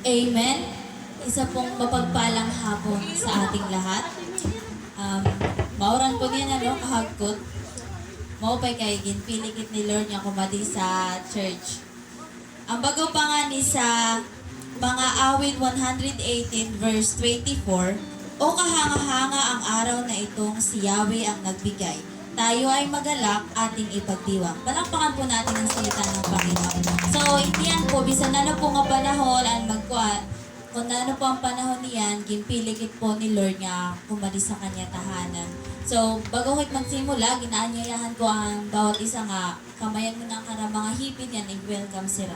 Amen. Isa pong mapagpalang hapon sa ating lahat. Mauran po niya kahagkot. Maupay kay ginpilikit ni Lord niya kumadi sa church. Ang bago pa nga ni sa mga awit 118 verse 24, O kahanga-hanga ang araw na itong si Yahweh ang nagbigay. Tayo ay magalak ating ipagdiwang. Palakpakan po natin ang salita ng Panginoon. So, itiyan po, bisan na po nga panahon, kung ano po ang panahon niyan, ginpiligit po ni Lord nga kumali sa kanya tahanan. So, bago ko'y magsimula, ginaanyayahan ko ang bawat isa nga, kamayan mo ng mga hipid yan, i-welcome sila.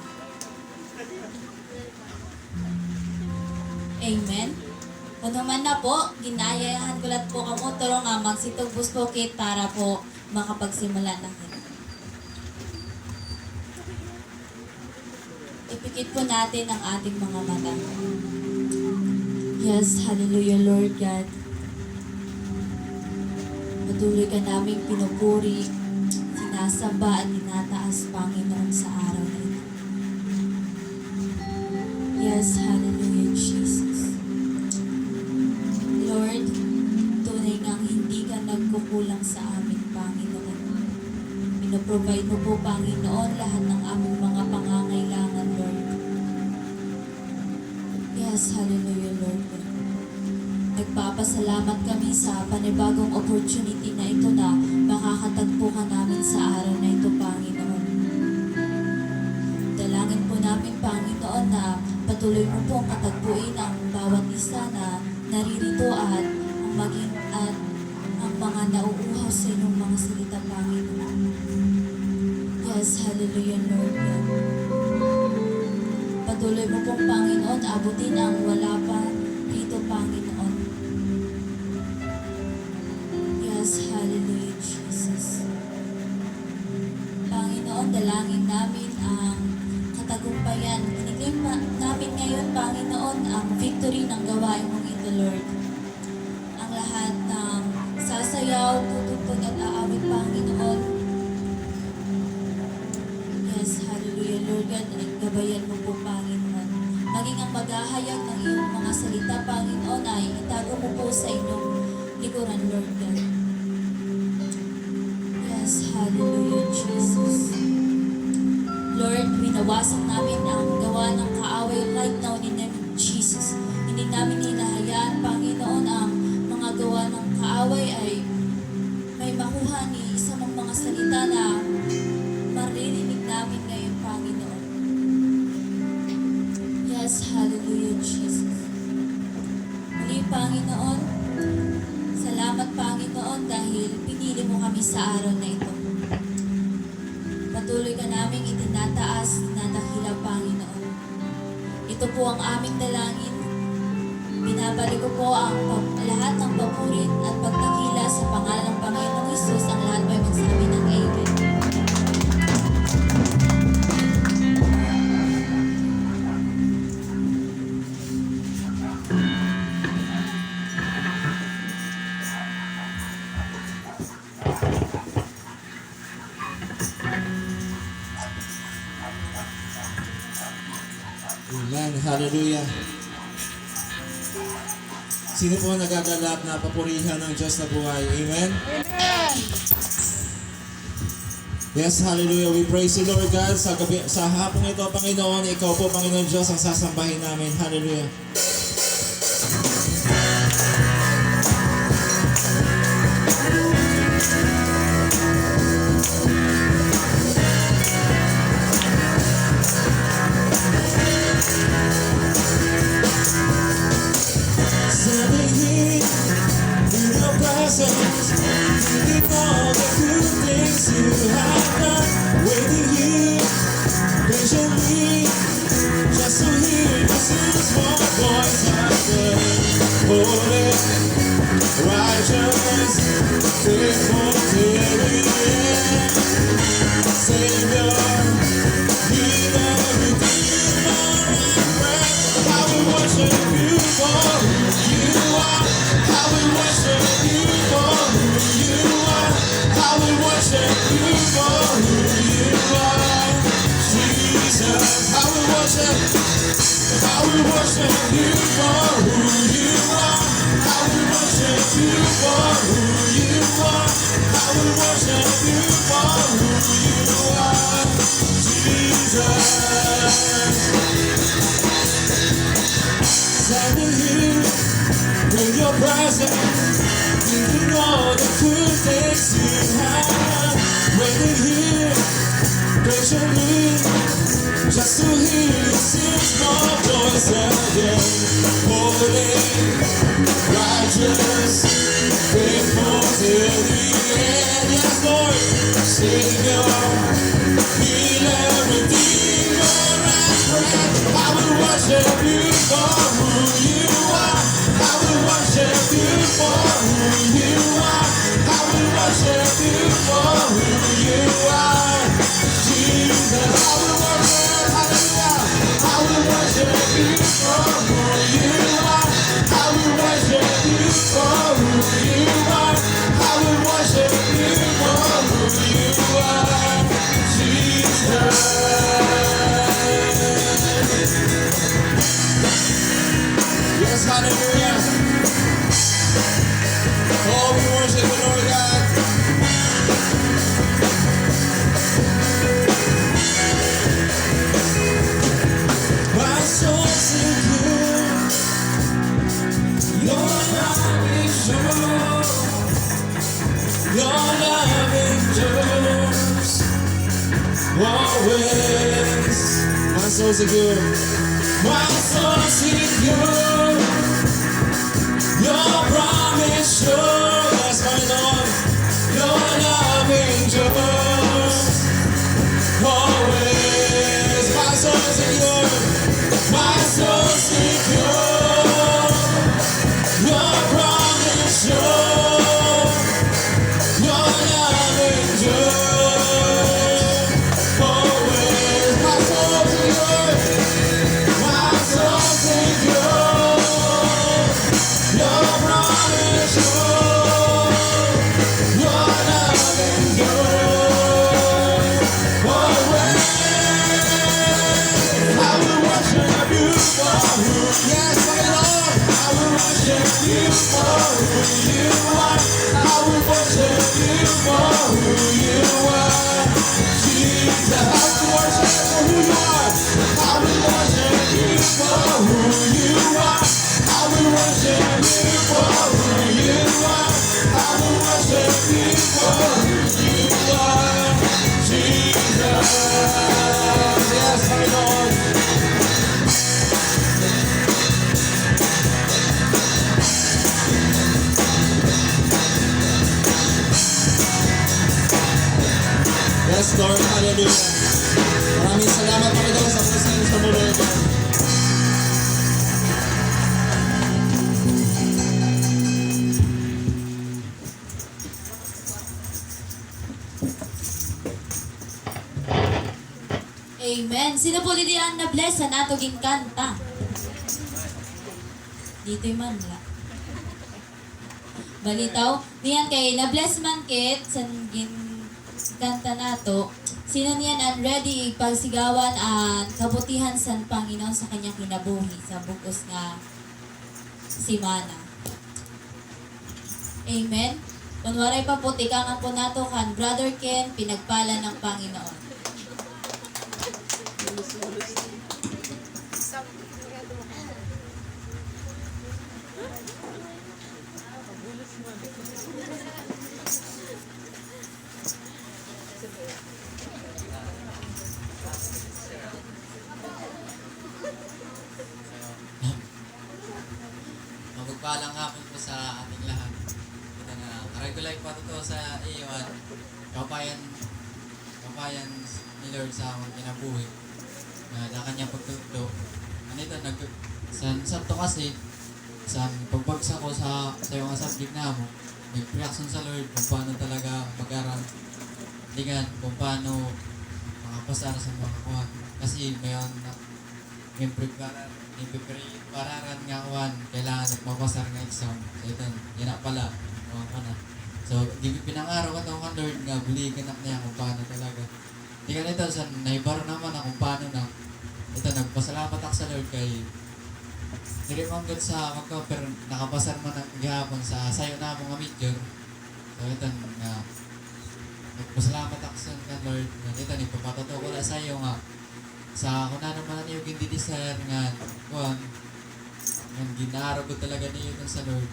Amen. Kung naman na po, ginayayahan ko lahat po kamo turo nga magsitugbos po kit para po makapagsimula na kita. Ipikit po natin ang ating mga mata. Yes, hallelujah Lord God. Patuloy ka naming pinupuri, sinasamba at tinataas Panginoon sa araw na ito. Yes, hallelujah Jesus. Lord, tunay ngang hindi ka nagkukulang sa amin, Panginoon. Pinoprovide mo po, Panginoon, lahat ng aming mga pangangailangan, Lord. Yes, hallelujah, Lord. Nagpapasalamat kami sa panibagong opportunity na ito na makakatagpo ka namin sa araw na ito, Panginoon. Dalangin po namin, Panginoon, na patuloy mo pong katagpuin ang bawat isa na naririto at ang mga nauuhaw sa inyong mga salita, Panginoon. Yes, hallelujah, Lord God. Patuloy mo pong, Panginoon, abutin ang wala pa dito, Panginoon. Yes, hallelujah, Jesus. Panginoon, dalangin namin ang katagumpayan. Kiniklaim namin ngayon, Panginoon, ang victory ng gawain mong ito, Lord. Ang lahat ng sasayaw, tutugtog at aawit, Panginoon. Yes, hallelujah, Lord God. Gabayan mo po, Panginoon. Maging ang maghahayag ng iyong mga salita, Panginoon, ay itago mo po sa inyong likuran, Lord God. Yes, hallelujah, Jesus. Lord, winawasak namin ang gawa ng kaaway right now in the name of Jesus. Hindi namin hinahayaan, Panginoon, ang mga gawa ng kaaway ay may makuha ni isang mga salita na maririnig namin ngayon, Panginoon. Yes, hallelujah, Jesus. Muli, Panginoon, salamat, Panginoon, dahil pinili mo kami sa araw na ito. Patuloy ka naming itinataas, tinatahila, Panginoon. Ito po ang aming dalangin. Binabalik ko po ang lahat ng papurit at pagtakila sa pangalan ng Panginoong Hesus. Ang lahat may magsabi ng Amen. Amen. Hallelujah. Sino po nagagalak na papurihan ng Diyos na buhay? Amen? Amen. Yes, hallelujah. We praise you, Lord God. Sa hapong ito, Panginoon, Ikaw po, Panginoon Diyos, ang sasambahin namin. Hallelujah. Standing here in your presence, thinking all the good things you have done, waiting here patiently, just to hear your small voice I say, holy, righteous, faithful till the end, Savior, healer, redeemer, and friend. How we worship you for who you are. How we worship you for who you are. How we worship you for who you are. Jesus, how we worship your presence, thinking all the good things you have. Waiting here, patiently, just to hear you sing small joys again. Holy, righteous, faithful till the end. Yes, Lord, Savior, healer, redeemer, and friend. I will worship you for who you are. I will worship you for who you are. I will worship you for who you are. Jesus, I will worship, hallelujah. I will worship you for who you are. I will worship you for who you are. I will worship you for who you are. Jesus. Yes, hallelujah. Oh, we worship the Lord God. My soul secure, your love is sure, your love endures always. My soul secure, my soul secure, your promise sure. Yes, my Lord, your love endures always. My soul secure. My soul secure, your promise sure, your love endures always. My soul secure, my soul secure, your promise sure, your love endures always. I will worship you for who, yes, my Lord. I will worship you for who you are. I will worship you for who you are. Jesus, I will worship for who you are. I will worship you for who you are. I will worship you for who you are. I will worship you for who you are. Jesus, yes, my Lord. Yes, Lord, hallelujah. Maraming salamat Panginoon sa presensya mo, Lord. Amen. Sino po dito ang na-bless sa natuging kanta? Dito'y manla. Balitaw, niyan kay na-bless man kit sa kanta nato. Sino niyan ang ready pagsigawan ang kabutihan sa Panginoon sa kanyang kinabuhi sa bugos nga simana. Amen. Kunwaray pa po, tikangan po nato kan Brother Ken, pinagpala ng Panginoon. Mapagpalang hapon po sa ating lahat. Ito na, regular pa to sa iyo at kapayan ni Lord sa akong kinabuhi na kanyang pagtutlo. Anito, sa Sabto kasi, sa pagbagsak ko sa iyo nga subject na mo, nag-reaction sa Lord kung paano talaga mag-aral. Ligan, kung paano makapasara sa mga kuha. Kasi mayon na may prepararan nga kuhan, kailangan magpapasar nga exam. So ito, yun na pala. So, di pinangaraw ka itong Lord nga, buligan na niya kung paano talaga. Di ka nito, sa naibaro naman na kung paano na. Ito, nagpasalamat ako sa Lord kay nirimanggat sa magka, pero nakapasar man ang gihapon sa sayo na mga major. So ito, nga, nagpasalamat ako sa Lord. Ito, nagpapatuto ko na sa iyo nga. Sa kung ano man yung hindi desire nga, kuhan, yung ginaraw ko talaga niyo sa Lord.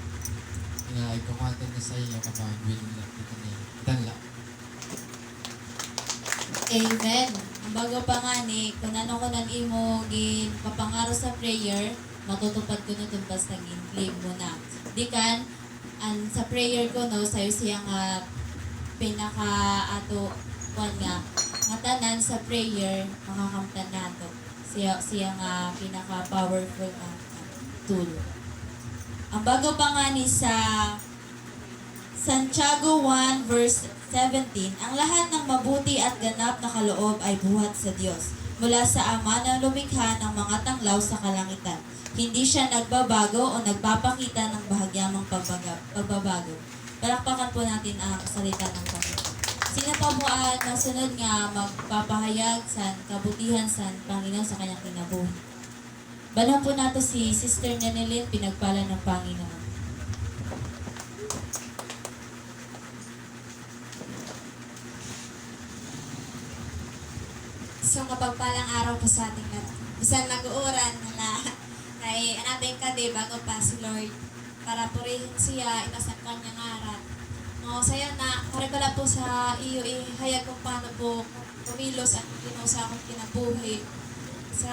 nga ikakwatan na sa iyo kapag willing na kita niya. Tanla. Amen. Ang bago pa nga ni, kung ano ko nang imo gin papangaro sa prayer, matutupad ko na itong basta gin-claim mo na. Di kan, sa prayer ko no, sa'yo siya nga pinaka ato kwan nga tanan sa prayer makakamtan nato. Siya nga pinaka powerful nga tool. Ang bago pa nga ni sa Santiago 1 verse 17, ang lahat ng mabuti at ganap na kaloob ay buhat sa Diyos, mula sa Ama na lumikha ng mga tanglaw sa kalangitan. Hindi siya nagbabago o nagpapakita ng bahagyamang pagbabago. Palakpakan po natin ang salita ng Panginoon. Sino pa po at nasunod nga magpapahayag sa kabutihan sa Panginoon sa kanyang kinabuhi? Balang po nato si Sister Nanelin, pinagpala ng Panginoon. So, mapagpalang araw po sa ating lahat. Bisan nag-uuran na kay anating kade bago pa si Lord para purihin siya, inasan kanyang arat. O, saya na, karikala po sa iyo, ihayag kung paano po kumilos at kinusa akong kinabuhi. Sa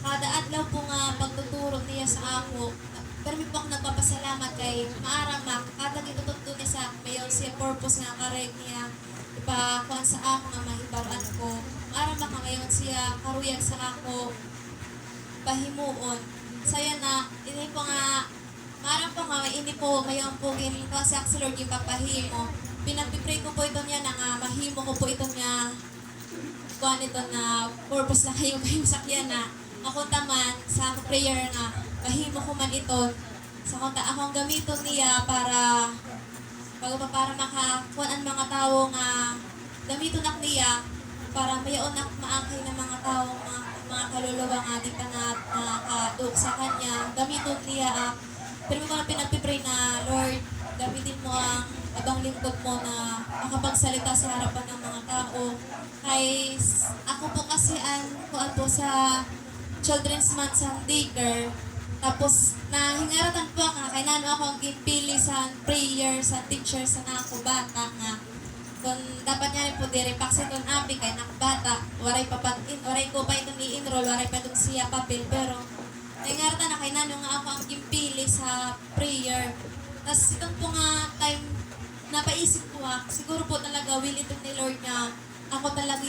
kada adlaw po nga pagtuturo niya sa ako, pero may po ako nagpapasalamat kay maarama, kada gitutunto niya sa akin, mayon siya purpose nga kareg niya, ipakuan sa ako nga mahibaruan ko. Maarama ka ngayon siya karuyan sa ako, pahimuon. Saya na, ini po nga, maarang po nga, ini po, ngayon po, ginagawa sa si Lord yung papahimo. Pinagpipray ko po ito niya na nga, mahimo ko po ito niya, kuhan ito na purpose na kayo sakyan na ako taman sa ako prayer nga mahimo ko man ito sa akong gamiton niya para para makakuan ang mga tao nga gamiton nak niya para mayaon nak maangkay ng mga tao mga kaluluwa nga di pa na nakadug sa kanya gamiton niya pero mga pinagpipray na Lord gamitin mo ang abang lingkod mo na makapagsalita sa harapan ng mga tao. Kay ako po kasi kuan po sa Children's Month sa Digger. Tapos nahingaratan po nga kay nano ako ang gipili sa prayer sa teacher sa ako bata nga kung dapat niya rin po diri paksiton abi kay nakabata waray ko pa itong i-enroll waray pa itong siya papel pero nahingaratan na kay nano nga ako ang gipili sa prayer. Tapos itong po nga time napaisip ko siguro po talaga will ito ni Lord na ako talaga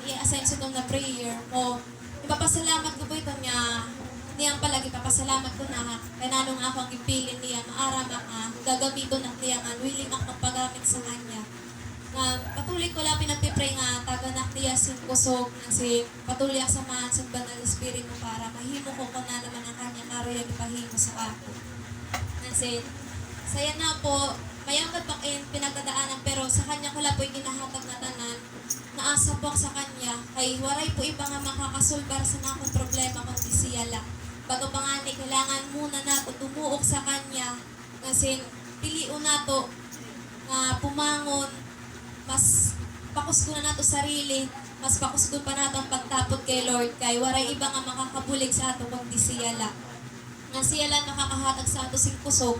i-assign sa itong na prayer mo. Ipapasalamat ko po ito niya. Niyang palagi papasalamat ko na kaya nanong ako ang ipili niya. Maarama gagamiton na niya nga. Willing ako magpagamit sa kanya. Patuloy ko lang pinagpipray nga taganak niya sin kusog si patuloy ako samahan sa banal espiritu para mahimo ko na naman ang kanya karoy ang ipahimo sa ako. Kasi saya na po mayangkad pa kayo pinagdadaanan pero sa kanya ko lang po ginahatag na tanan naasa po sa kanya kay waray po iba nga makakasolbar sa akong problema kundi siya lang bago pa nga ni kailangan muna nato tumuok sa kanya kasi piliun nato nga pumangon mas pakusgo na nato sarili mas pakusgo pa nato ang pagtapot kay Lord kay waray iba nga makakabulig sa ato kundi siya lang nga siya lang makakahatag sa ato sing kusog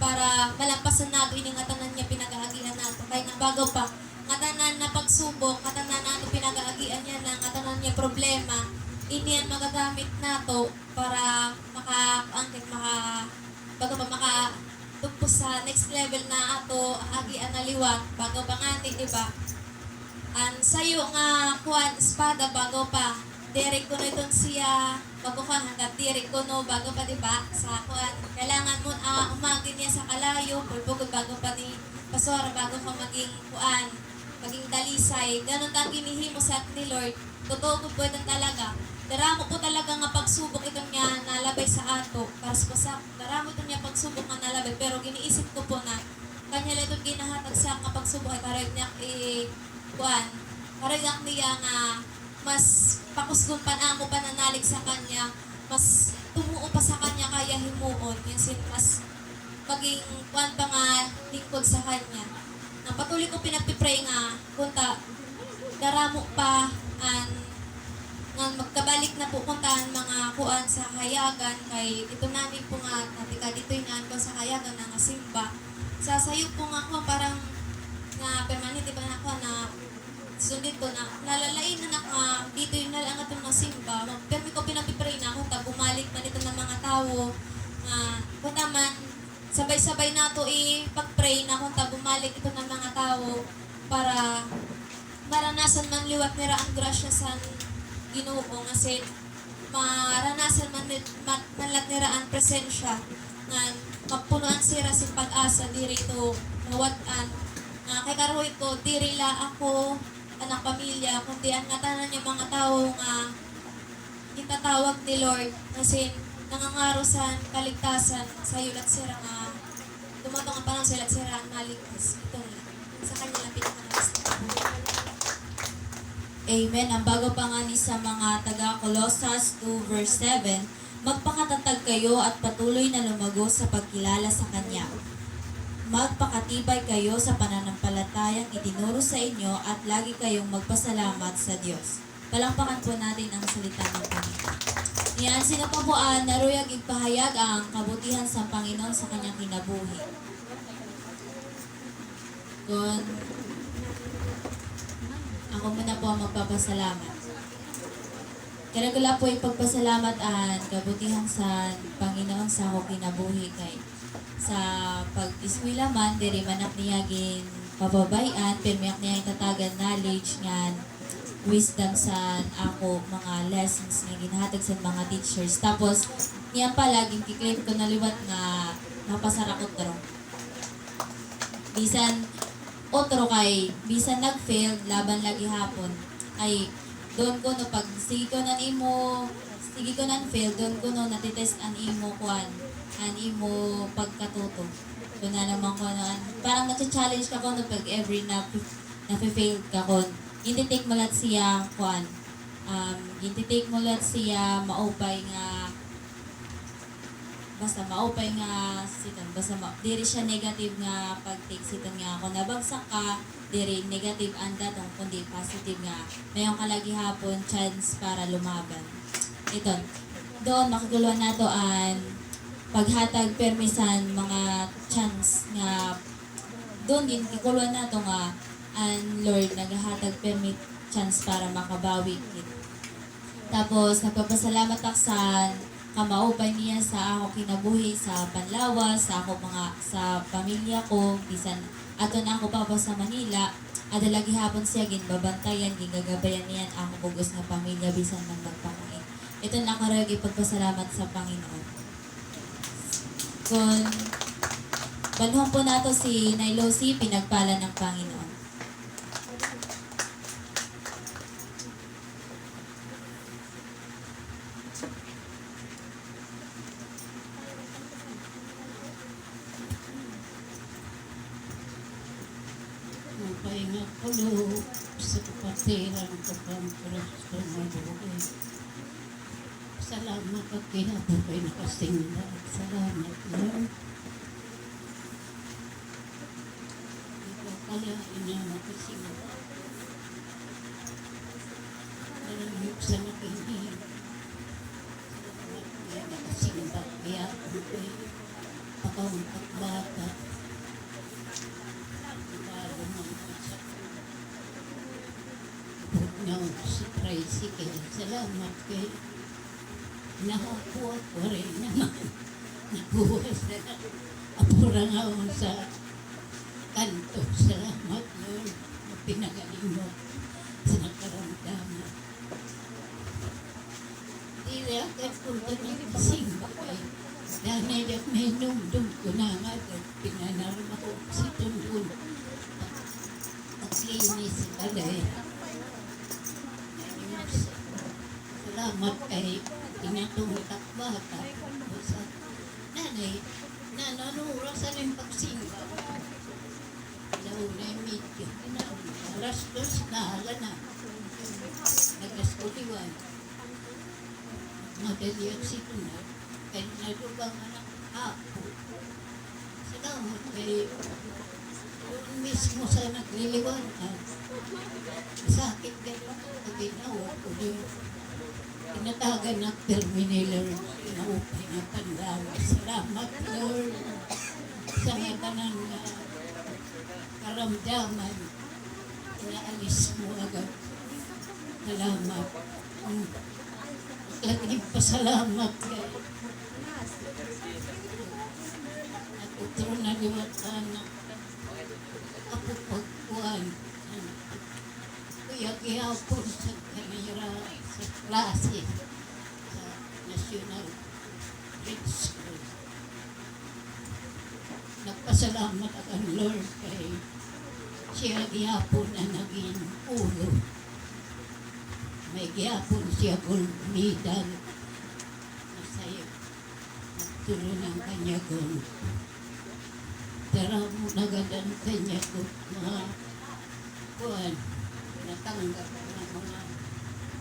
para malampasan nato ini nga tanan niya pinag-aagian nato kay nga bago pa nga tanan na pagsubok nga tanan na pinag-aagian niya na nga tanan niya problema iniyan magagamit nato para bago pa makatugpos sa next level na ato agian na liwat bago pa nga di ba sayo nga kuan espada bago pa direct ko na itong siya bago ka hanggang direct ko no bago pa diba sa kuan kailangan mo umagin niya sa kalayo pulpugod bago pa ni pasor bago ka maging kuan maging dalisay ganun tang ginihimo sa ni Lord totoo po ito talaga daramo po talaga nga pagsubok ito niya nalabay sa ato para sa daramo ito niya pagsubok nga nalabay pero giniisip ko po na kanya lang itong ginahatag sa nga pagsubok ay karag niya kuan karag niya nga mas pakusgon pa na ako pananalig sa kanya, mas tumuo pa sa kanya kaya himuon, yung mas maging kuwan pa nga lingkod sa kanya. Ang patuloy ko pinagpipray nga, kunta, daramo pa, nga magkabalik na po kuntaan mga kuan sa hayagan, kay ito namin po nga, natika dito yung ko sa hayagan na nga simba. sasayo po nga ako parang na permanente ba na ako na sundin ko na nalalain na nga dito yung nalang atong nasimba. Pero ko pinapipray na ako ta bumalik man ito ng mga tao nga kung naman sabay-sabay na to pag-pray na kung ta bumalik ito ng mga tao para maranasan man liwat nila ang grasya sa Ginoo kasi maranasan manlat nila ang presensya nga mapunuan sila si pag-asa diri to mawat-an nga kay karoy ko diri la ako anak pamilya kundi ang ngatanan yung mga tao nga itatawag ni Lord kasi nangangaro sa kaligtasan sa yulat sira nga tumatong ang panang sa yulat sira ang maligtas ito lang sa kanya lang pinakalas. Amen. Ang bago pa nga ni sa mga taga Colossus 2 verse 7, magpakatatag kayo at patuloy na lumago sa pagkilala sa Kanya. Magpakatibay kayo sa pananampalatayang itinuro sa inyo at lagi kayong magpasalamat sa Diyos. Palampakan po natin ang salita ng Panginoon. Yan, sino pa po naruyag ipahayag ang kabutihan sa Panginoon sa kanyang kinabuhi. Kung ako muna po ang magpapasalamat. Karagula po ipagpasalamat ang kabutihan sa Panginoon sa ako kinabuhi kay sa pag-iswila man, diri manak niyagin pababayan, permiyak niya itatagan knowledge nga wisdom sa ako mga lessons nga ginhatag sa mga teachers. Tapos, niya pa laging kiklaim ko na liwat nga mapasarakot taro. Bisan otro kay bisan nag-fail laban lagi hapon ay doon ko no pag sige ko nan fail doon ko no natitest an imo kuan an imo pagkatuto doon na naman ko no parang nati-challenge ka ko no pag every na fail ka kon hindi take mo lat siya kuan hindi take mo lat siya maupay nga basta maupay nga sitan basta diri siya negative nga pag-take sitan nga ako nabagsak ka diri negative anda tong kundi positive nga mayong kalagi hapon chance para lumaban ito doon makaguluhan nato an paghatag permisan mga chance nga doon din ikuluhan nato nga ang Lord naghatag permit chance para makabawi kit tapos nagpapasalamat ako sa kamaupay niya sa ako kinabuhi sa Panlawas, sa ako sa pamilya ko, bisan ato na ako pa sa Manila, ada lagi hapon siya ginbabantayan, gingagabayan niyan ako bugos nga pamilya bisan man magpakain. Ito na karagi pagpasalamat sa Panginoon. Kung banhong po nato si Nailosi, pinagpala ng Panginoon. Pahinga ko sa kapatiran ko pang Kristo mabuhay. Salamat at kinabuhay na kasingla. Salamat Lord. Ikaw pala ina makasingla. Salamat sa nakinig. Salamat kaya nakasingla. Kaya buhay. Pakawang bata. Now, si Tricycle, salamat kay nakakuha ko rin naman. Nakuha sa apurang ako sa kanto. Salamat, Lord, na pinagaling mo sa nakaramdaman. Hindi ako punta ng simba kay dahil may numdum ko na nga at pinanaram ako si Tundun. Paglinis si Kalay. Salamat kay tinatungit at bata. Sa nanay, nananura sa rin pagsimba. Daw na yung medyo. Alas dos na, hala na. Nag-askuliwan. Madaliyak si Tunay. Kaya nalubang anak ako. Salamat kay doon mismo sa nagliliwanag. Sakit kayo. Paginawa ko yung tinatagan ng terminator. Inaupay na pandawa. Salamat, Lord. sa nga tanan nga karamdaman, inaalis mo agad. Salamat. Laging pasalamat kay at utro na liwatan ako pagkuhan. Kuya gihapon sa kanira sa klase sa National Grade School. Nagpasalamat ang Lord kay siya gihapon na naging ulo. May gihapon siya gold medal. Masaya. Nagtulo ng kanya gold. Tara mo nagadan kanya gold mga kuhan. Natanggap ng mga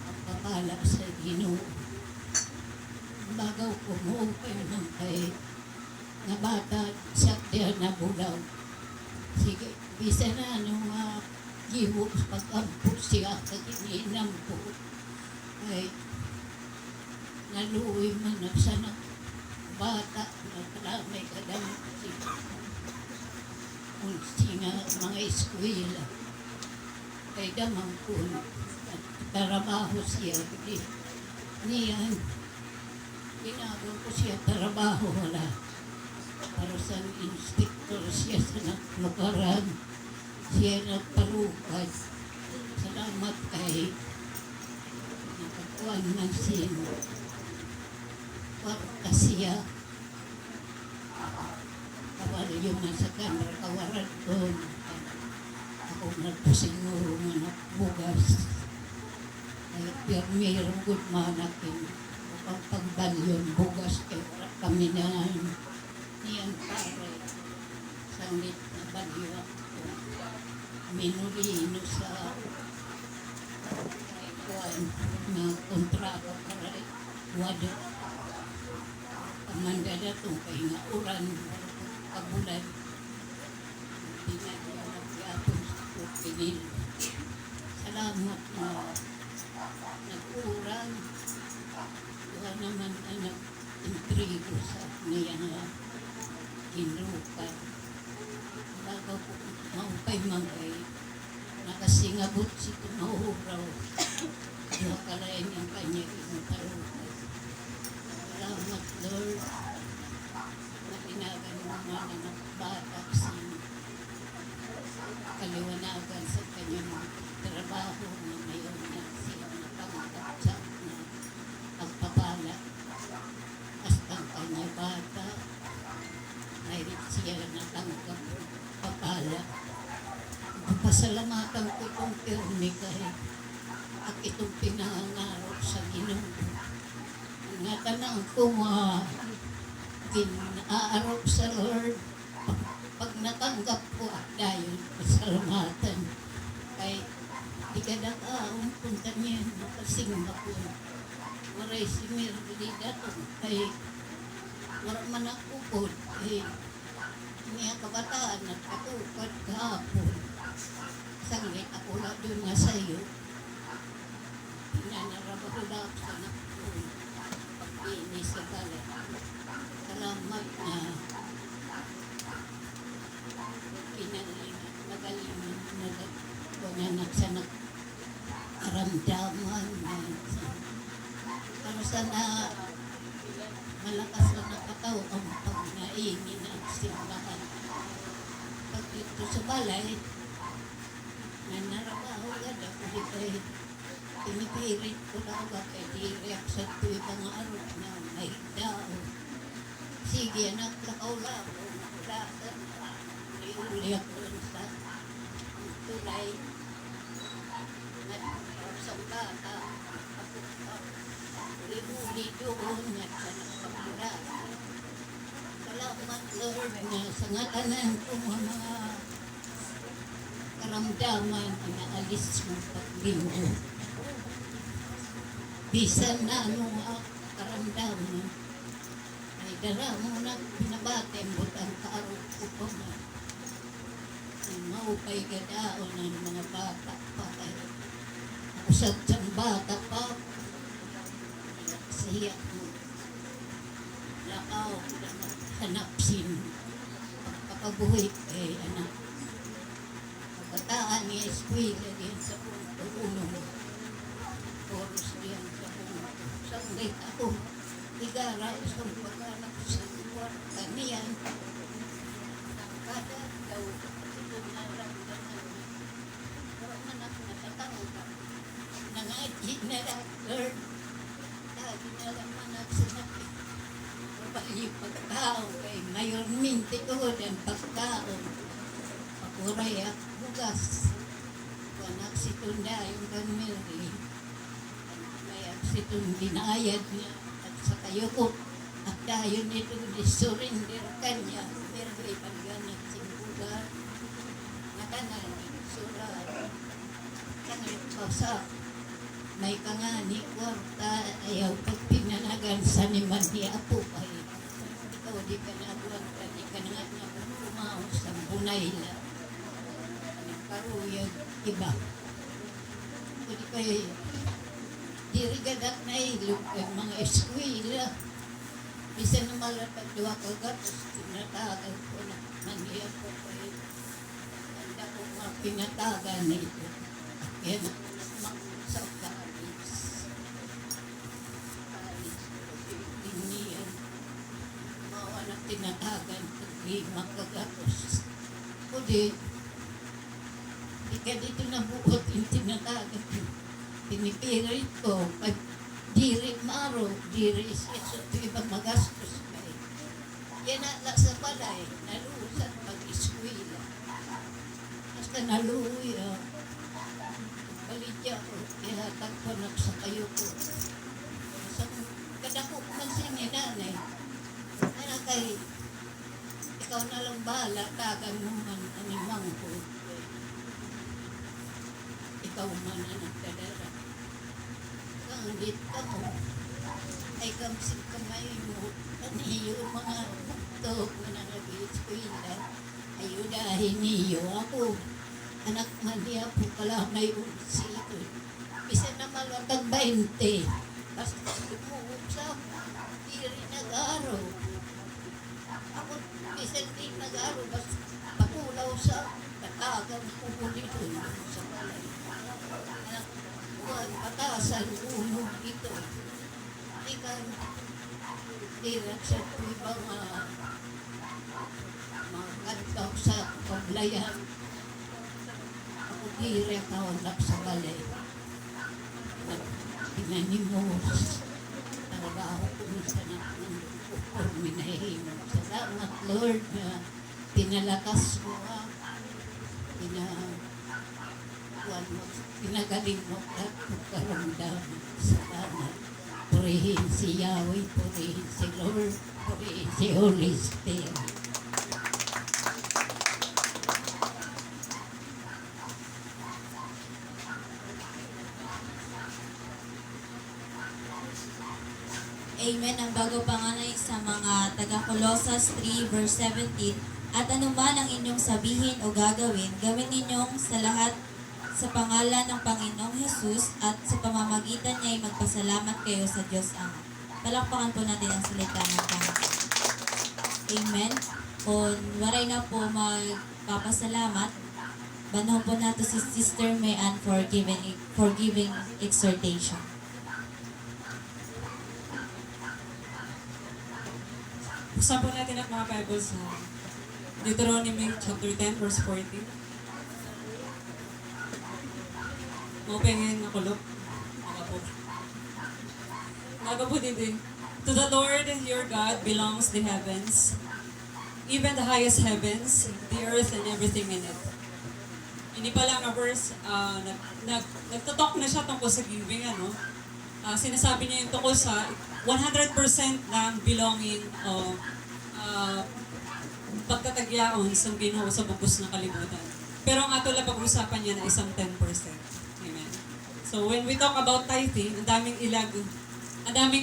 pagpapala sa Ginoo. Bagaw kumupay ng kay nga bata sa tiyan na bulaw. Sige, bisa na gibo pag-ampot siya kag iniinam po. Ay, naluwi man na sana bata na kalamay kadamot siya. Unsi nga mga eskwela. Kay damang po at trabaho siya. Niyan, ginagawa ko siya trabaho wala. Para sa inspector siya sa naklaparan. Siya nagpalukad. Salamat kay nakakuan ng sin. Kwarta siya. Kawalyo man sa kamera, kawaran doon. Ako nagpasiguro nga nakbugas. Kaya pirmiro good manakin. Upang pagbalyon bugas kay kami na niyan pare. Sanglit na balyo ako. Minulino sa kuan na kontrata para wado. Pamandada itong kay nga uran kabulan. Pinag-iapon sa Pupinil. Salamat na nag-uran. Wala naman na nag-intrigo sa niya nga ginukan. Bago po maupay mangay, nakasingabot si tumahuraw. Diwa kalayan ang kanya inuparukan. Salamat, Lord, na pinagan mo mga anak bata si kaliwanagan sa kanyang trabaho na mayon na siya napangatap sa na pagpapala. Hasta ang kanya bata, ay siya natanggap papala. Pasalamatan ko itong pirmi kahit at itong pinangarap sa Ginoo. Nga tanang ko ginaarap sa Lord. Pag natanggap ko at dahil pasalamatan kay di ka nakaong punta niya nakasingba ko. Maray si Mirlida to kay wala man akupod kay niya kabataan at katupad kahapon. Sanglit ako lang doon nga sa'yo. Pinanarabahulap sa nakapon. Pag-inis sa balat. Salamat na pinagalingan nagalingan sa nakaramdaman. Pero sana malakas na nakataw ang pag-naingin at simbahan. Pag dito sa balay, nanarabaho agad ako dito pinipirit ko na agad kay di-react sa tuwing mga araw na may dao. Sige, anak, lakaw lang. Wala sa iuli ako sa tulay. Sa bata, uli doon at sa nakapura. Salamat, Lord, na sa ngatanan ko mga karamdaman inaalis mo paglinggo. Bisan na karamdaman ay dala mo na pinabate mo ang kaarok ko pa na maupay gadaon ng mga bata pa kaya usap siyang bata pa siya mo lakaw na hanapsin nakabuhi kay anak. Pagkataan ni eskwela din sa punto unong. Oras diyan sa punto. Sanggay ako. Igara sa pagkanak sa kwarta niyan. Kada daw ito naramdaman. Pero anak natatawag ka. Nangaji na lang, Lord. Lagi na lang anak sinabi. Kapali pagkao kay mayor minti ko din pagkao. Pakuray at bugas. Anak si Tunda yung Mary. May aksitong dinayad niya at sa kayo ko. At tayo nito ni surrender kanya. Mary pagganat simbuga. Natanan, surat. Kanit sa may kangani kwarta ayaw pag pinanagan sa niman ni Apo kay ikaw di ka nabuang ka di ka na nga kumaw sa bunay la karuyag iba kung kay dirigadat na ilog ang mga eskwela bisan na malatag duwa ka gatos tinatagan ko na mangyay ko kay handa ko mga pinatagan na ito yan sa kalis diniyan mawa na tinatagan hindi makagatos o di ka dito nabuot yung tinatagan pinipirit ko pag diri maro diri siya so ibang magastos kay yan na sa balay nalusan pag-eskwela hasta naluya Balidya ko, ihatag ko sa kayo ko. Kadako man siya ni nanay. Ano kay, ikaw na lang bahala, tagan mo man animang ko. Ikaw man ang nagdadala. Kangit ka mo, ay kamsik kamay mo. Aniyo mga buktok na nag-eskwela. Ayudahin niyo ako. Anak man niya po pala may unsi ito. Bisa na malatag 20. Basta tumuhog sa diri nag-araw. Ako bisa din nag-araw. Basta pakulaw sa katagang puhuli doon sa balay. Anak buwan patasan unog ito. Ikan dirak sa ibang mga kantaw sa paglayan. Diri ka wala sa balay. Pinanimos. Trabaho ko sa nakakupor minahimog. Salamat Lord na pinalakas mo pinagaling mo at karamdaman. Salamat. Purihin si Yahweh, purihin si Lord, purihin si Holy Spirit. Amen. Ang bago panganay sa mga taga-Colossus 3 verse 17, at anuman ang inyong sabihin o gagawin, gawin ninyong sa lahat sa pangalan ng Panginoong Jesus at sa pamamagitan niya ay magpasalamat kayo sa Diyos Ama. Palakpakan po natin ang salita ng Panginoon. Amen. Kung waray na po magpapasalamat, banahon po nato si Sister Mayan for giving exhortation. Buksan po natin ang mga Bibles sa Deuteronomy chapter 10 verse 40. Maupengin na kulok. Naga po dito. To the Lord your God belongs the heavens, even the highest heavens, the earth and everything in it. Hindi pa lang na verse, nagtutok na siya tungkol sa giving, ano? Sinasabi niya yung tungkol sa 100% ng belonging o pagtatagyaon sa Ginoo sa bubos ng kalibutan. Pero ang ato lang pag-usapan niya na isang 10%. Amen. So when we talk about tithing, ang daming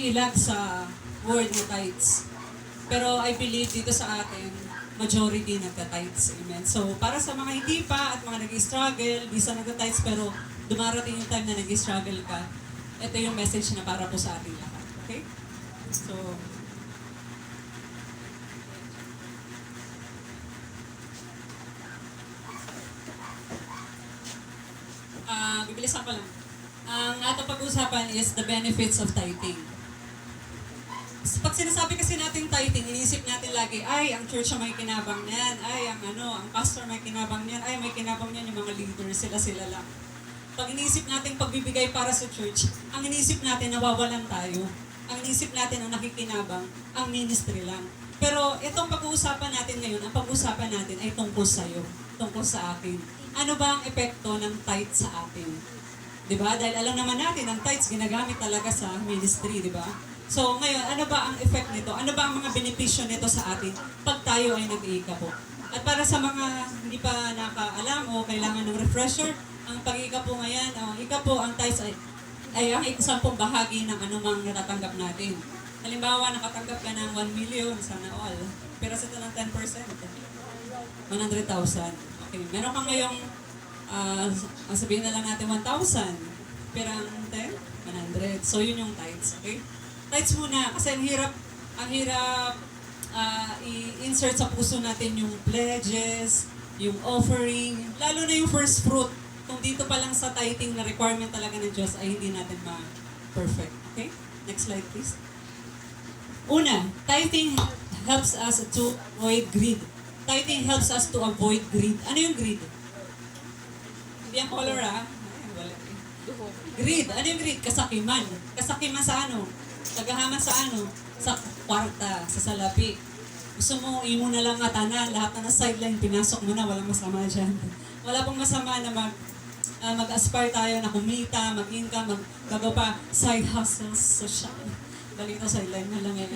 ilag sa word na tithes. Pero I believe dito sa atin, majority nagka-tithes. Amen. So para sa mga hindi pa at mga nag-struggle, di sa nagka-tithes pero dumarating yung time na nag-struggle ka, ito yung message na para po sa ating lahat. Okay? So, bibilisan ko lang. Ang ating pag-uusapan is the benefits of tithing. Pag sinasabi kasi natin tithing, iniisip natin lagi, ay, ang church ang may kinabang niyan, ay, ang pastor may kinabang niyan, ay, may kinabang niyan yung mga leaders, sila lang. Pag iniisip natin pagbibigay para sa church, ang iniisip natin nawawalan tayo. Ang iniisip natin ang nakikinabang, ang ministry lang. Pero itong pag-uusapan natin ngayon, ang pag-uusapan natin ay tungkol sa'yo, tungkol sa akin. Ano ba ang epekto ng tithe sa atin? Diba? Dahil alam naman natin, ang tithes ginagamit talaga sa ministry, diba? So ngayon, ano ba ang effect nito? Ano ba ang mga benepisyo nito sa atin pag tayo ay nag-iikapo? At para sa mga hindi pa nakaalam o kailangan ng refresher, ang pag-iikapo ngayon, ikapo, ang tithes ay ang isampung bahagi ng anumang natatanggap natin. Halimbawa, nakatanggap ka ng 1 million, sana all. Pero sa ito ng 10%, 100,000. Okay, meron kang ngayong, sabihin na lang natin 1,000. Pero ang 10, 100. So, yun yung tithes, okay? Tithes muna, kasi ang hirap i-insert sa puso natin yung pledges, yung offering, lalo na yung first fruit. Kung dito pa lang sa tithing na requirement talaga ng Diyos ay hindi natin ma-perfect. Okay? Next slide please. Una, tithing helps us to avoid greed. Tithing helps us to avoid greed. Ano yung greed? Hindi ang color Ay, wala. Greed. Ano yung greed? Kasakiman. Kasakiman sa ano? Tagahaman sa ano? Sa kwarta, sa salapi. Gusto mo, imo na lang atanan, lahat na sideline, pinasok mo na, walang masama dyan. Wala pong masama na mag-aspire tayo na kumita, mag-income, bago pa, side hustles, social. Balita, sideline na lang eh.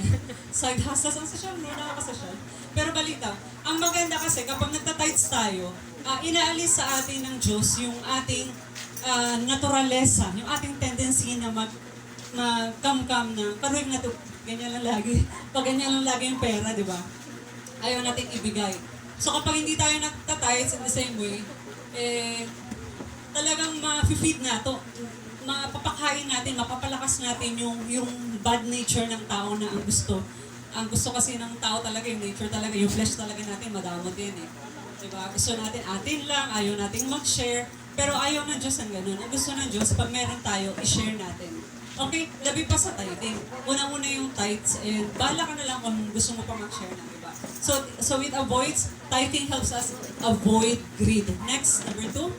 Side hustles ang social, hindi nakakasocial. Pero balita, ang maganda kasi kapag nagtatights tayo, inaalis sa atin ng Diyos yung ating naturalesa, yung ating tendency na mag-come-come na, paruwag na ito, ganyan lang lagi. Pag ganyan lang lagi yung pera, di ba? Ayaw natin ibigay. So kapag hindi tayo nagtatights in the same way, talagang ma-feed na to. Mapapakain natin, mapapalakas natin yung bad nature ng tao na ang gusto. Ang gusto kasi ng tao talaga, yung nature talaga, yung flesh talaga natin, madamot din eh. Diba? Gusto natin atin lang, ayaw nating mag-share, pero ayaw ng Diyos ang ganun. Ang gusto ng Diyos, pag meron tayo, i-share natin. Okay, labi pa sa tithing. Una-una yung tithes, and bala ka na lang kung gusto mo pa mag-share ng iba. So it avoids, tithing helps us avoid greed. Next, number 2.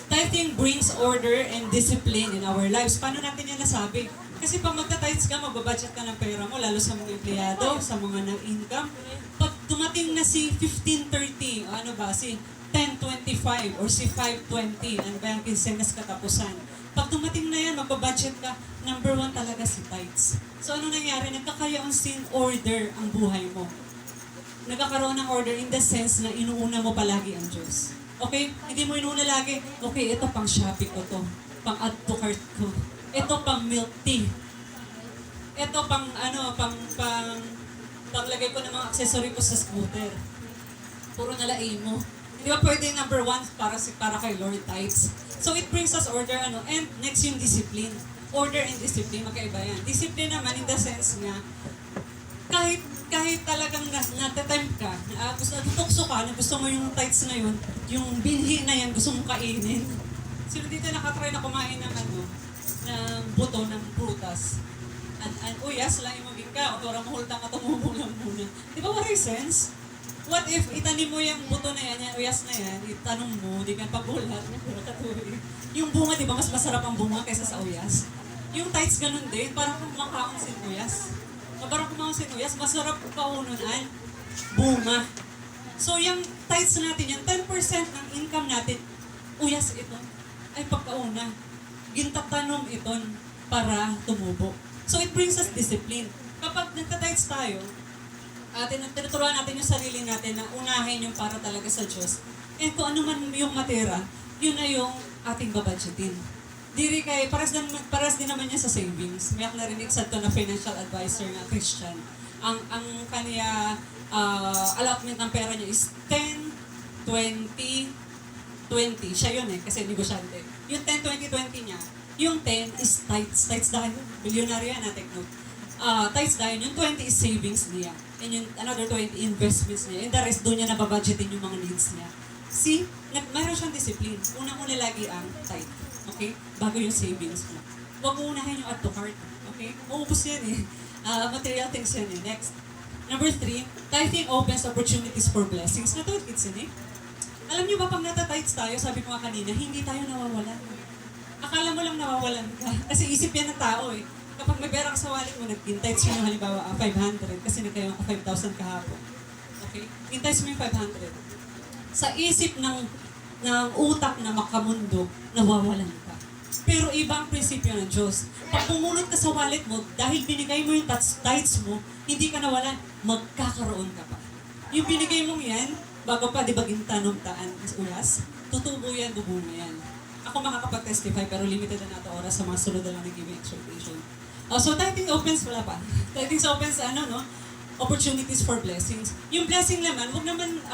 Tithing brings order and discipline in our lives. Paano natin yan nasabi? Kasi pag magta-tithes ka, magbabudget ka ng pera mo, lalo sa mga empleyado, sa mga na-income. Pag tumating na si 15:30, si 10:25 or si 5:20, ano ba yung kinsenas katapusan? Pag tumating na yan, magbabudget ka, number 1 talaga si tithes. So ano nangyari? Nagkakaroon sin order ang buhay mo. Nagkakaroon ng order in the sense na inuuna mo palagi ang Diyos. Okay? Hindi mo inuuna lagi, okay, ito pang Shopee ko to, pang add to cart ko, ito pang milk tea, ito pang paglagay ko ng mga accessory ko sa scooter. Puro nalain mo. Hindi ba pwede number 1 para kay Lord tithes? So it brings us order, and next yung discipline. Order and discipline, magkaiba yan. Discipline naman in the sense nga, kahit talagang natatempt ka, natutokso ka, na gusto mo yung tithes na yun, yung binhi na yan, gusto mong kainin. Sino dito nakatry na kumain ng ng buto ng prutas? Uyas lang yung maging ka, o tora mahultang ka, tumumulong muna. Di ba what sense? What if itanim mo yung buto na yan, yung uyas na yan, itanong mo, di ka pabulat, yung bunga, di ba, mas masarap ang bunga kaysa sa uyas? Yung tithes ganun din, parang kumakaon sin uyas. Parang kumakaon sin uyas, masarap kaununan, bunga. So yung tithes natin, yung 10% ng income natin, uyas ito, ay pagkauna. Gintatanong iton para tumubo. So it brings us discipline. Kapag nagtatights tayo, tinuturuan natin yung sarili natin na unahin yung para talaga sa Diyos. And kung ano man yung matera, yun na yung ating babudgetin. Diri kay, paras din naman niya sa savings. May narinig sa to na financial advisor na Christian. Ang kanya allotment ng pera niya is 10, 20, 20. Siya yun kasi negosyante. Yung 10, 20, 20 niya, yung 10 is tithes. Tithes dahil, bilyonaryo yan, take note. Tithes dahil, yung 20 is savings niya. And yung another 20 investments niya. And the rest, doon niya nababudgetin yung mga needs niya. See, mayroon siyang discipline. Unang-una lagi ang tithe. Okay? Bago yung savings mo. Huwag mo unahin yung add to cart. Okay? Maubos yan eh. Material things yan eh. Next. Number 3, tithing opens opportunities for blessings. Natuod kids yun eh. Alam niyo ba, pag natatites tayo, sabi ko nga kanina, hindi tayo nawawalan. Akala mo lang nawawalan ka. Kasi isip yan ng tao eh. Kapag may pera ka sa wallet mo, nag-intites mo yung halimbawa 500 kasi nagkayo ka 5,000 kahapon. Okay? Intites mo yung 500. Sa isip ng utak na makamundo, nawawalan ka. Pero iba ang prinsipyo ng Diyos. Pag pumunot ka sa wallet mo, dahil binigay mo yung tithes mo, hindi ka nawalan, magkakaroon ka pa. Yung binigay mong yan, bago pa di ba gintanong taan ulas, tutubo yan, bubunga yan. Ako makakapag-testify pero limited na nato oras sa mga sunod na lang ng giving exhortation. So tithing opens, wala pa. Tithing opens, opportunities for blessings. Yung blessing naman, huwag naman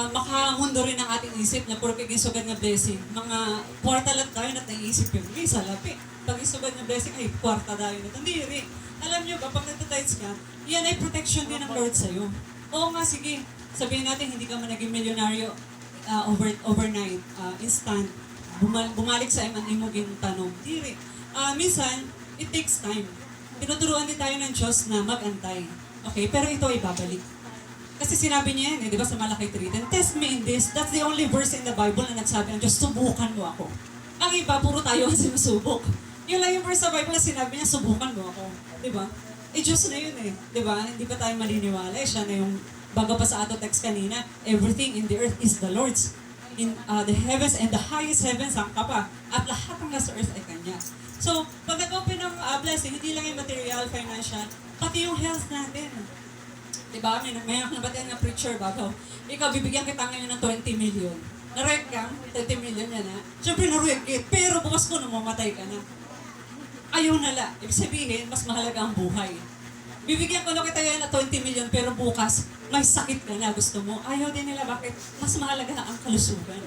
makamundo rin ang ating isip na puro kagisugad na blessing. Mga kwarta lang tayo na naiisip yun. Hindi, salapi. Pag isugad na blessing, ay kwarta tayo na. Hindi rin. Alam nyo ba, pag nagtatides ka, yan ay protection din ng Lord sa'yo. Oo nga, sige. Sabihin natin, hindi ka man naging milyonaryo overnight, instant. Bumalik sa M&A mo tanong. Hindi rin. Minsan, it takes time. Tinuturuan din tayo ng Diyos na mag-antay. Okay? Pero ito ay babalik. Kasi sinabi niya yan, di ba, sa Malaki 3, test me in this. That's the only verse in the Bible na nagsabi ng Diyos, subukan mo ako. Ang iba, puro tayo ang sinusubok. Yun lang yung verse sa Bible na sinabi niya, subukan mo ako. Di ba? Diyos na yun eh. Di ba? Hindi pa tayo maniniwala. Siya na yung, bago pa sa ato text kanina, everything in the earth is the Lord's. In the heavens and the highest heavens, ang kapa. At lahat ng nasa earth ay Kanya. So, pag nag-open ng blessing, hindi lang yung material, financial, pati yung health natin. Diba? May nabatihan ng preacher bago. Ikaw, bibigyan kita ngayon ng 20 million. Narek ka, 20 million yan ha. Siyempre naruwag it, pero bukas ko namamatay ka na. Ayaw nala. Ibig sabihin, mas mahalaga ang buhay. Bibigyan ko lang kita yan ng 20 million, pero bukas, may sakit ka na, gusto mo. Ayaw din nila, bakit? Mas mahalaga ang kalusugan.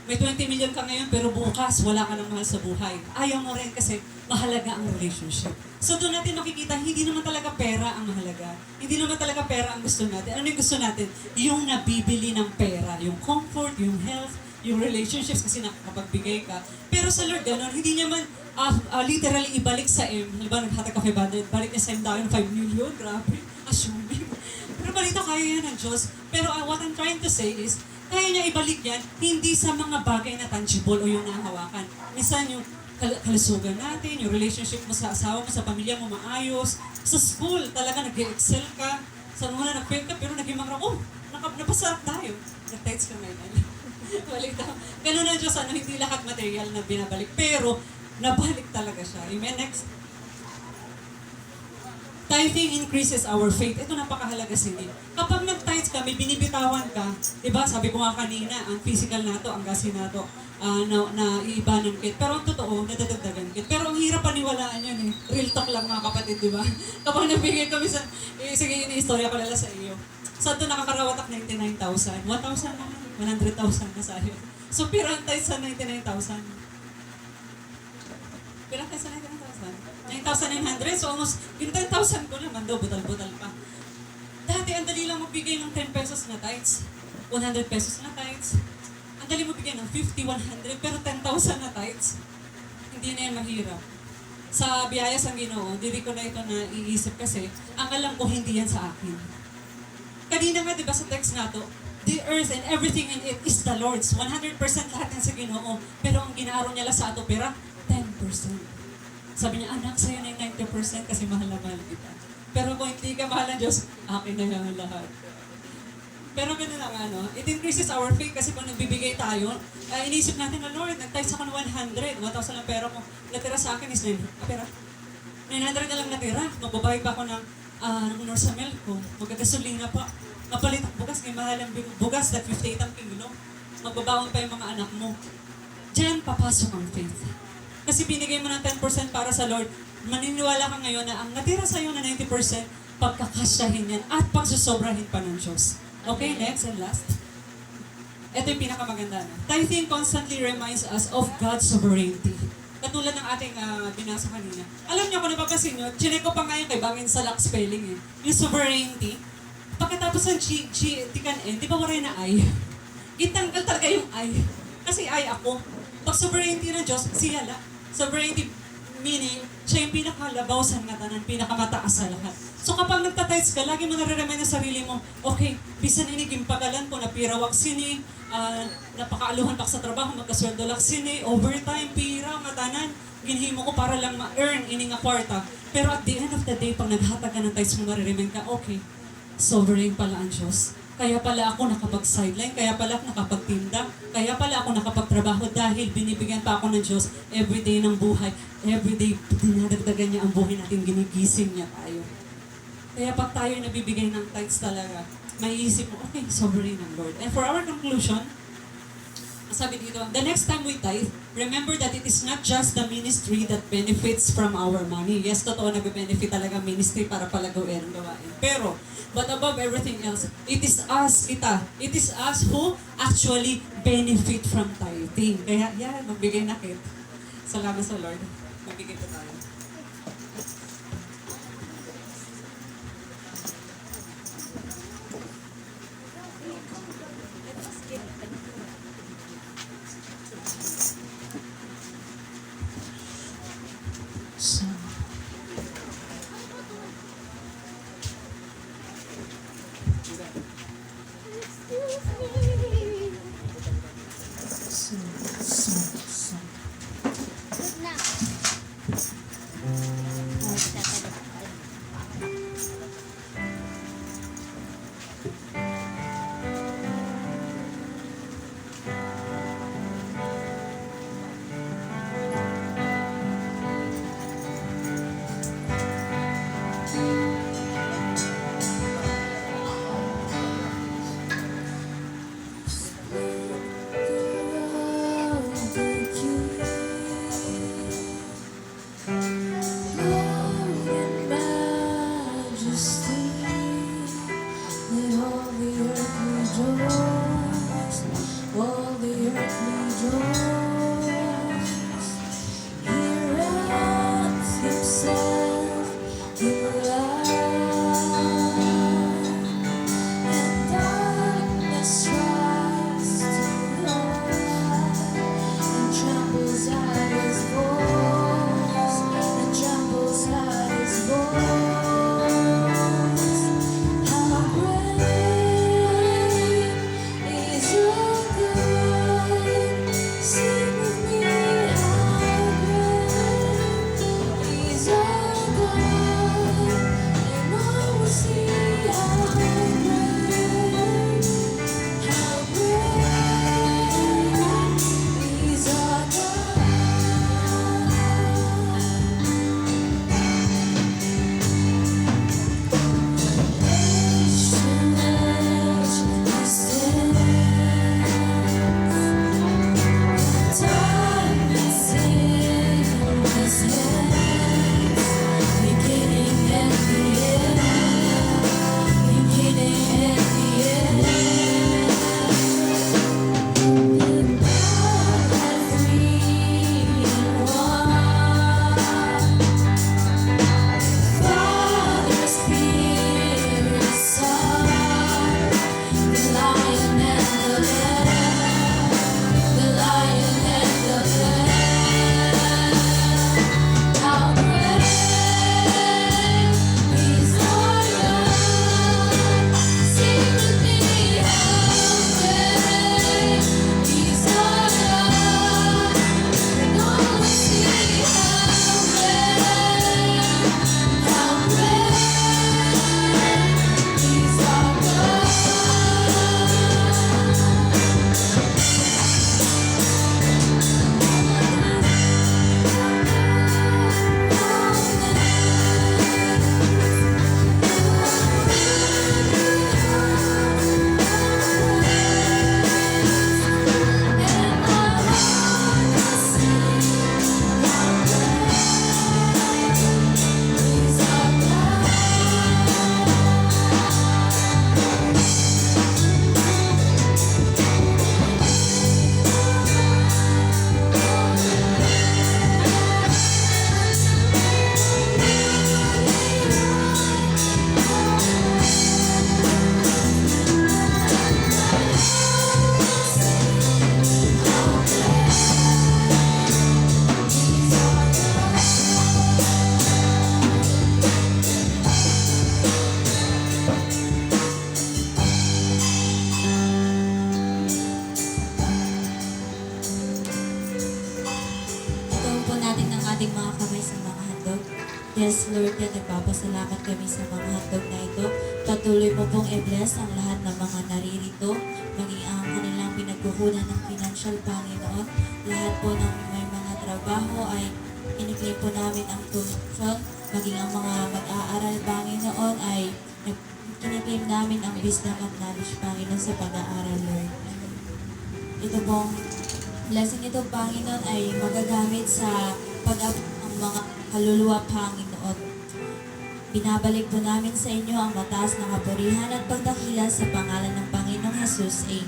May 20 million ka ngayon, pero bukas, wala ka ng mahal sa buhay. Ayaw mo rin kasi mahalaga ang relationship. So doon natin makikita, hindi naman talaga pera ang mahalaga. Hindi naman talaga pera ang gusto natin. Ano yung gusto natin? Yung nabibili ng pera. Yung comfort, yung health, yung relationships kasi nakapagbigay ka. Pero sa Lord, gano'n, hindi niya man literally ibalik sa M. Halimbawa, naghatag ka 500, balik niya sa M daw yung 5 million. Grabe, assuming. Pero balito, kaya yan ng Diyos. Pero what I'm trying to say is, kaya niya ibalik yan, hindi sa mga bagay na tangible o yung nahawakan. Minsan yung kalusugan natin, yung relationship mo sa asawa mo, sa pamilya mo maayos. Sa school, talaga nag-excel ka. Sa muna nag-fail ka, pero naging mga, napasarap tayo. Nag-text ka ngayon. Balik daw. Ganun ang Diyos, hindi lahat material na binabalik. Pero, nabalik talaga siya. Amen? Next. Tithing increases our faith. Ito napakahalaga sila. Kapag nag-tithes ka, may binibitawan ka, diba? Sabi ko nga kanina, ang physical nato, ang gasin nato, na iiba ng kit. Pero ang totoo, nadadagdagan kit. Pero ang hirap paniwalaan yan eh. Real talk lang mga kapatid, diba? Kapag nabigay kami sa, sige yun yung istorya ko lala sa iyo. Saan ito nakakarawatak 99,000? 1,000 na, 100,000 na sa'yo. So, pero ang tithes sa 99,000. Pero ang tithes sa 99,000. 9,900, so almost, yung 10,000 ko naman daw, butal-butal pa. Dati, ang dali lang magbigay ng 10 pesos na tithes, 100 pesos na tithes. Ang dali magbigay ng 50, 100, pero 10,000 na tithes, hindi na yan mahirap. Sa biyaya sa Ginoo, hindi ko na ito na iisip kasi, ang alam ko, hindi yan sa akin. Kanina nga, di ba sa text na to, the earth and everything in it is the Lord's. 100% lahat yan sa Ginoo, pero ang ginaaro niya lang sa ato pera, 10%. Sabi niya, anak, sa'yo na yung 90% kasi mahal na mahal kita. Pero kung hindi ka mahal ng Diyos, akin na yung lahat. Pero ganun lang, it increases our faith kasi kung nagbibigay tayo, inisip natin na, Lord, nag-tithes ako ng 100, 1,000 lang pera ko. Natira sa akin is 900 na lang natira. Magbabayad pa ako ng nurse milk ko. Magkagasolina pa. Mapalit ang bugas, may mahal ang bugas na 58 ang kilo. Magbabaon pa yung mga anak mo. Diyan papasok ang faith. Kasi binigay mo ng 10% para sa Lord, maniniwala ka ngayon na ang natira sa'yo na 90%, pagkakasyahin yan at pagsusobrahin pa ng Diyos. Okay, next and last. Ito yung pinakamaganda na. Tithing constantly reminds us of God's sovereignty. Katulad ng ating binasa kanina. Alam niyo, kung napapansin niyo, chinek ko pa ngayon kay Bangin sa lock spelling eh. Yung sovereignty, pagkatapos ng tikan N, di ba wala na I? Itanggal talaga yung I. Kasi I ako. Pag sovereignty ng Diyos, siya la. Sovereignty meaning, siya yung pinakalabaw sa nga tanan, pinakamataas sa lahat. So kapag nagtatides ka, lagi mo nare-remind ng sarili mo, okay, bisan iniging pagalan ko, napirawak sini, napakaaluhan pa sa trabaho, magkasweldo lak sini, overtime, pira, matanan, ginhimo ko para lang ma-earn ini nga kwarta. Pero at the end of the day, pag naghatag ka ng tithes mo, nare-remind ka, okay, sovereign pala ang Diyos. Kaya pala ako nakapag-sideline, kaya pala ako nakapagtinda, kaya pala ako nakapagtrabaho dahil binibigyan pa ako ng Diyos everyday ng buhay. Everyday, dinadagdagan niya ang buhay natin, ginigising niya tayo. Kaya pag tayo nabibigay ng tithes talaga, maiisip mo, okay, sovereign ang Lord. And for our conclusion, sabi dito, the next time we tithe, remember that it is not just the ministry that benefits from our money. Yes, totoo, nag-benefit talaga ministry para pala gawin ang gawain. Pero, but above everything else, it is us who actually benefit from tithing. Kaya, yan, magbigay na kit. Salamat sa Lord. Magbigay po tayo. So. Yes, Lord, yan nagpapasalamat kami sa mga handog na ito. Patuloy mo pong i-bless ang lahat ng mga naririto, maging ang kanilang pinagkukunan ng financial, Panginoon. Lahat po ng may mga trabaho ay iniklaim po namin ang tuition, maging ang mga mag-aaral, Panginoon, ay kiniklaim namin ang wisdom at knowledge, Panginoon, sa pag-aaral, Lord. Ito pong blessing ito, Panginoon, ay magagamit sa pag-abot ng mga kaluluwa, Panginoon. Binabalik po namin sa inyo ang mataas na kapurihan at pagdakila sa pangalan ng Panginoong Jesus. Amen.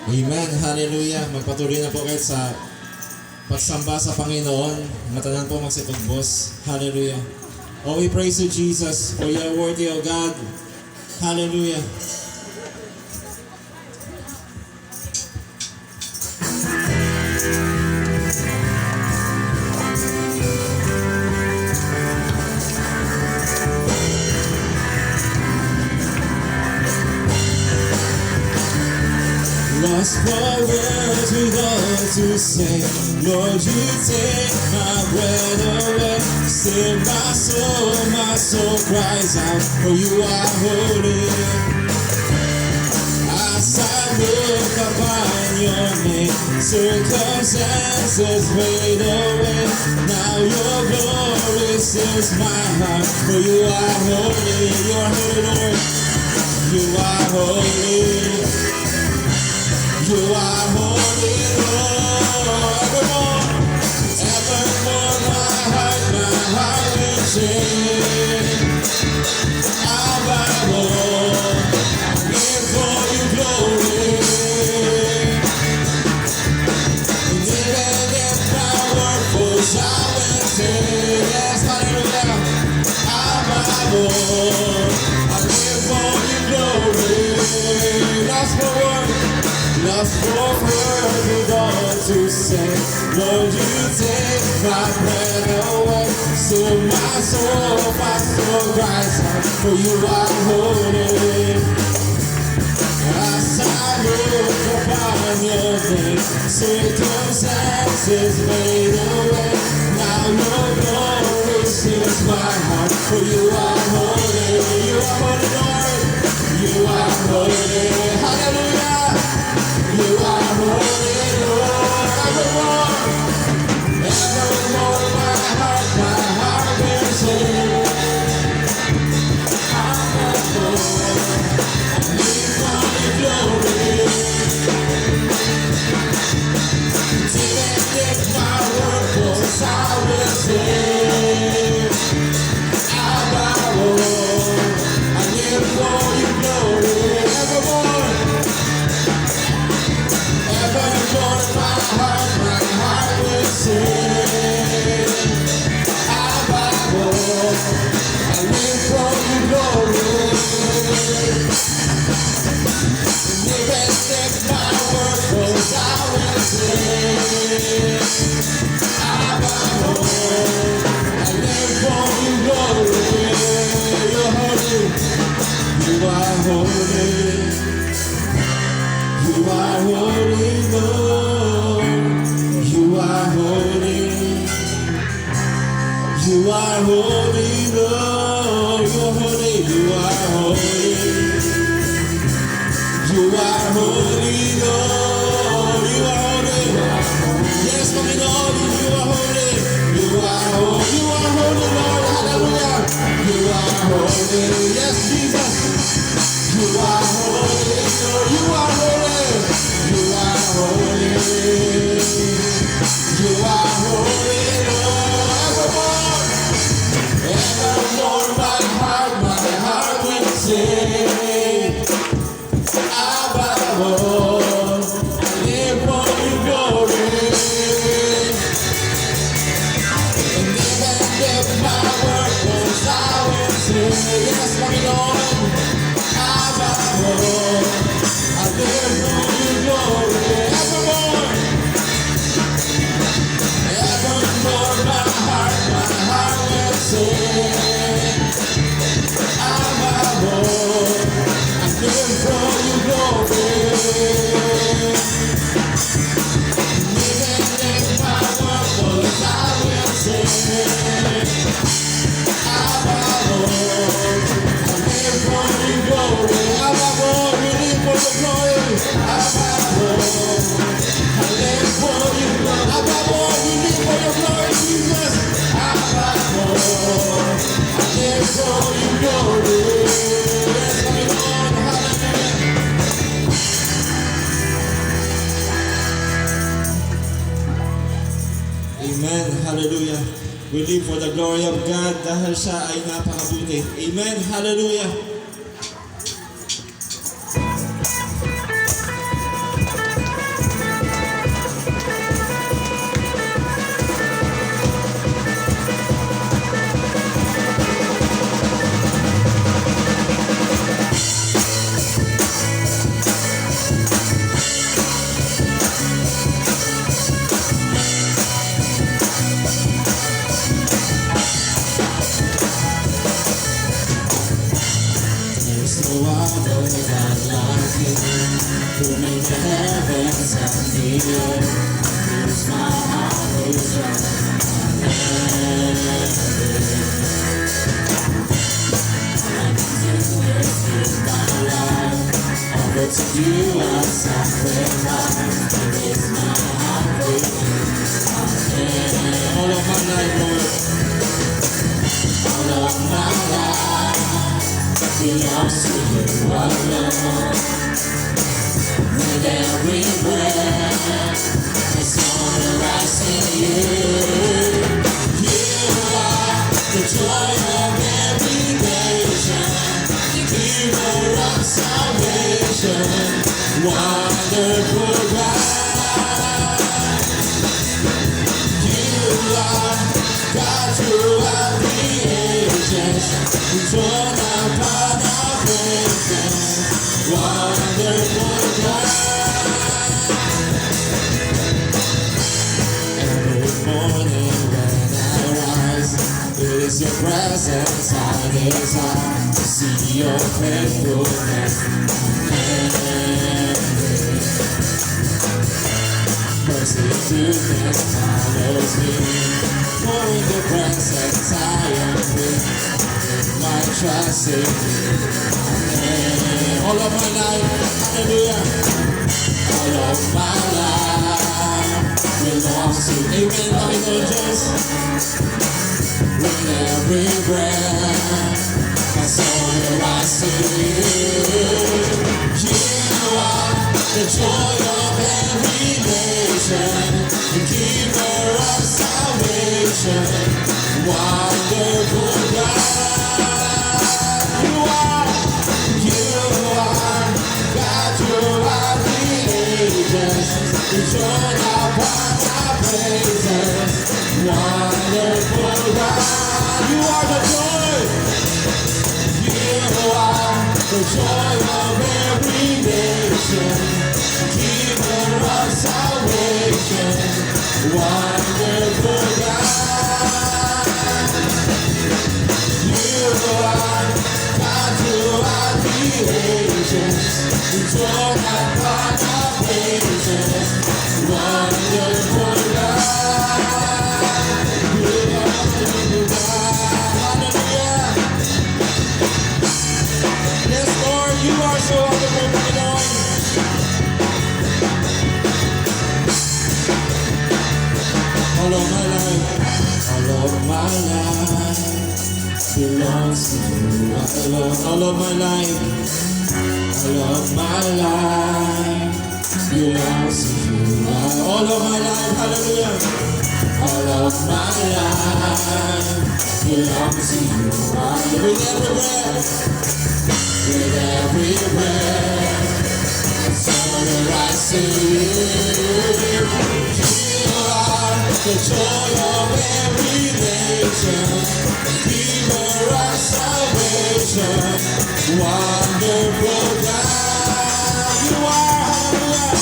Amen. Hallelujah. Magpatuloy na po kayo sa pagsamba sa Panginoon. Matanan po magsitugbos. Hallelujah. Oh, we praise you, Jesus, for you are worthy, O God. Hallelujah. Lost for words with all to say. Lord, you take my breath away. Still my soul cries out, for you are holy. As I look upon your name, circumstances fade away. Now your glory fills my heart, for you are holy. You are holy, Lord. You are holy. You are holy, Lord. Evermore my heart will sing. Above all, give for you glory. And even if my work falls, I will sing. Yes, hallelujah. Above all, I give for you glory. Last word. Lost for words with all to say. Lord, you take my breath away. Still my soul cries out, for you are holy. As I look upon your name, circumstances fade away. Now your glory fills my heart, for you are holy. You are holy, Lord. You are holy. Hallelujah. You are holy, Lord. Evermore my heart will sing. I live for your glory. Even if my work falls, I will sing. Above all, I live for your glory. Evermore. Evermore my heart will sing. Above all, I live for your glory. Even if my work falls, I will sing. Above all, I live for your glory. You're holy. You are holy. You are holy, Lord. You are holy. You are holy, Lord. You are holy. You are holy. You are holy, Lord. You are holy. Yes, Panginoon, you are holy. You are holy. You are holy, Lord. Hallelujah. You are holy. Yes, Jesus. You are holy, Lord. You are holy. You are holy. You are holy, Lord. Evermore my heart will sing. Above all, live for your glory. And even if my work goes, I will sing. Yes, Lord. Above all, I live for your glory. Evermore. Evermore my heart will sing. Above all, I live for your glory. show you glory. Yes, my Lord, hallelujah. Amen, hallelujah. We live for the glory of God dahil siya ay napakabuti. Amen, hallelujah. There's no other God like you, who made the heavens and the earth. Here's my heart, who's your offer to you a sacrifice. Here is my heart, with you. All of my life, Lord. All of my life belongs to you alone. With every breath, it's gonna rise in you. You are the joy of every nation, the giver of salvation, wonderful God. You are God throughout the ages, enthroned upon our praises, wonderful God. Every morning when I rise, it is your presence I desire to see your faithfulness. Mercy goodness follows me, for in the presence I am with my trust in you. All of my life, hallelujah. All of my life belongs to you. Amen, my angels. With every breath, my soul will rise to you. You are the joy of every nation, the giver of salvation, wonderful God. You are God throughout the ages, enthroned upon our praises, wonderful God. You are the joy. You are the joy of every nation, giver of salvation, wonderful God. You are God throughout the ages, enthroned upon our praises, wonderful God. You are wonderful God. Hallelujah. Yes, Lord, you are so wonderful, my Lord. All of my life belongs to you alone. All of my life belongs to you. All of my life, hallelujah. All of my life belongs to you. With every breath, it's gonna rise to you. You are the joy of every nation, giver of salvation, wonderful God. You are, hallelujah.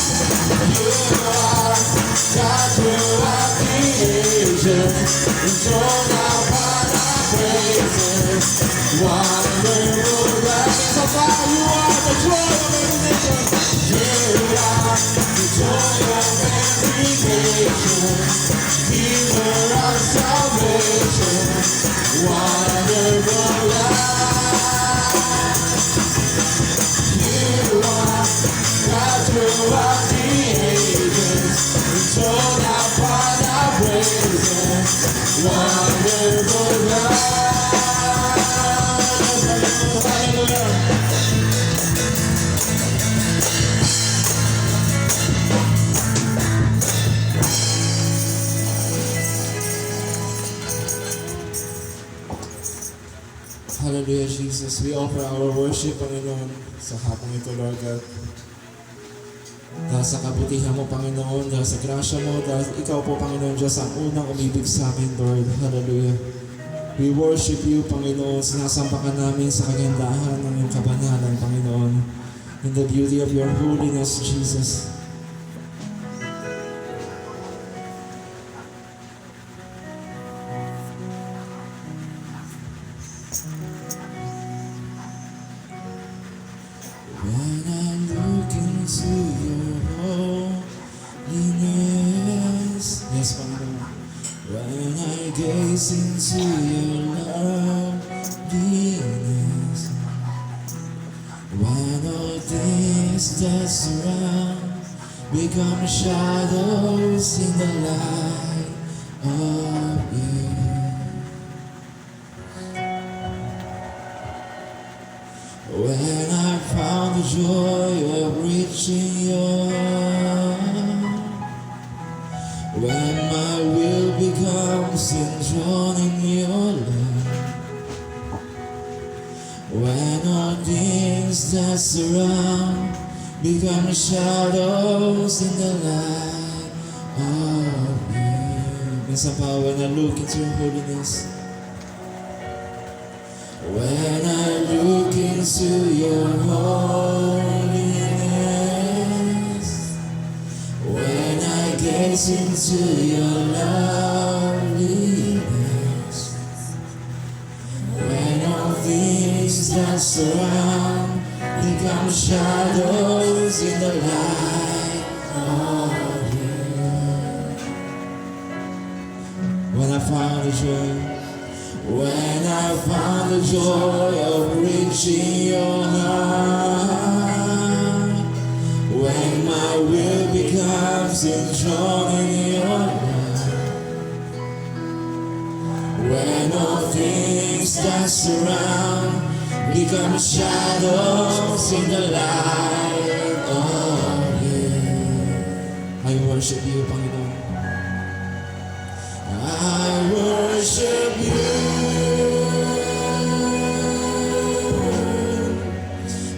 You are God throughout the ages, enthroned upon our praises, wonderful God. So far, you are the joy of every nation. You are the joy of every nation, giver of salvation, wonderful God. You are God throughout the ages, enthroned upon our praises, wonderful God. Hallelujah, Jesus. We offer our worship, Panginoon, sa hapong ito, Lord God. Dahil sa kabutihan mo, Panginoon, dahil sa grasya mo, dahil ikaw po, Panginoon Diyos, ang unang umibig sa amin, Lord. Hallelujah. We worship you, Panginoon. Sinasampakan namin sa kagandahan ng iyong kabanalan, Panginoon. In the beauty of your holiness, Jesus. When I look into your holiness, yes, Panginoon. When I gaze into your loveliness, when all things that surround become shadows in the light of you. When I found the joy of reaching your arms, when my will becomes enthroned in your love, when all things that surround become shadows in the light of you. Minsan pa, when I look into your holiness, when I look into your holiness, when I gaze into your loveliness, when all things that surround become shadows in the light of you. When I found the joy, when I found the joy of reaching your heart, when my will becomes enthroned in your love, when all things that surround become shadows in the light of you. I worship you, Panginoon. I worship you.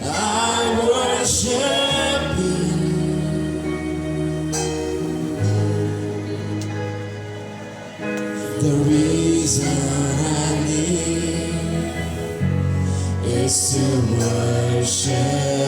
I worship you. The reason I live is to worship